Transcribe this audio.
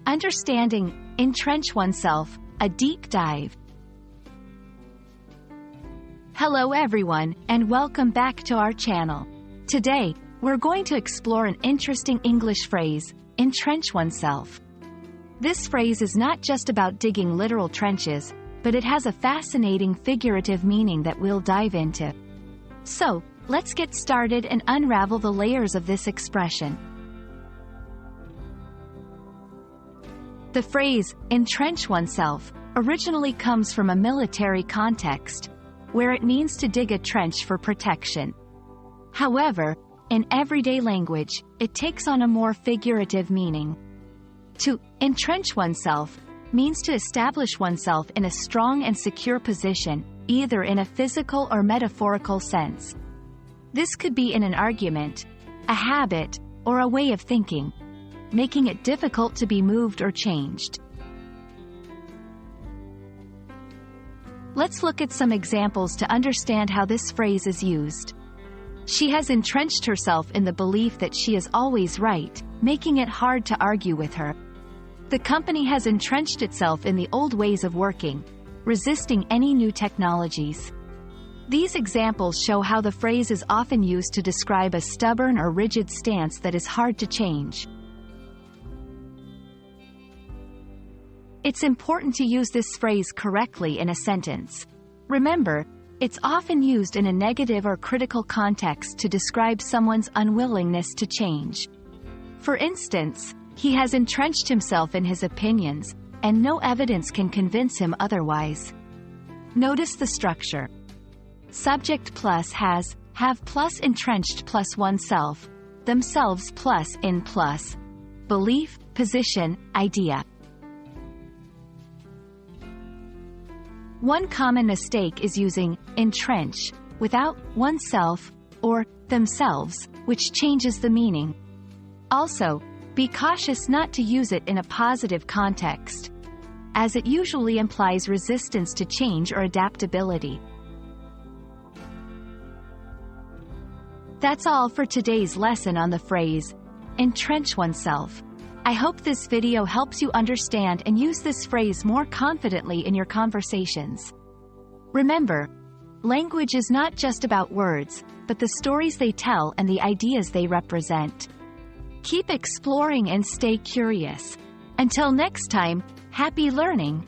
Understanding Entrench Oneself, a deep dive. Hello everyone, and welcome back to our channel. Today, we're going to explore an interesting English phrase, entrench oneself. This phrase is not just about digging literal trenches, but it has a fascinating figurative meaning that we'll dive into. So, let's get started and unravel the layers of this expression. The phrase, entrench oneself, originally comes from a military context, where it means to dig a trench for protection. However, in everyday language, it takes on a more figurative meaning. To entrench oneself means to establish oneself in a strong and secure position, either in a physical or metaphorical sense. This could be in an argument, a habit, or a way of thinking, making it difficult to be moved or changed. Let's look at some examples to understand how this phrase is used. She has entrenched herself in the belief that she is always right, making it hard to argue with her. The company has entrenched itself in the old ways of working, resisting any new technologies. These examples show how the phrase is often used to describe a stubborn or rigid stance that is hard to change. It's important to use this phrase correctly in a sentence. Remember, it's often used in a negative or critical context to describe someone's unwillingness to change. For instance, he has entrenched himself in his opinions, and no evidence can convince him otherwise. Notice the structure. Subject plus has, have plus entrenched plus oneself, themselves plus in plus, belief, position, idea. One common mistake is using entrench without oneself or themselves, which changes the meaning. Also, be cautious not to use it in a positive context, as it usually implies resistance to change or adaptability. That's all for today's lesson on the phrase, entrench oneself. I hope this video helps you understand and use this phrase more confidently in your conversations. Remember, language is not just about words, but the stories they tell and the ideas they represent. Keep exploring and stay curious. Until next time, happy learning!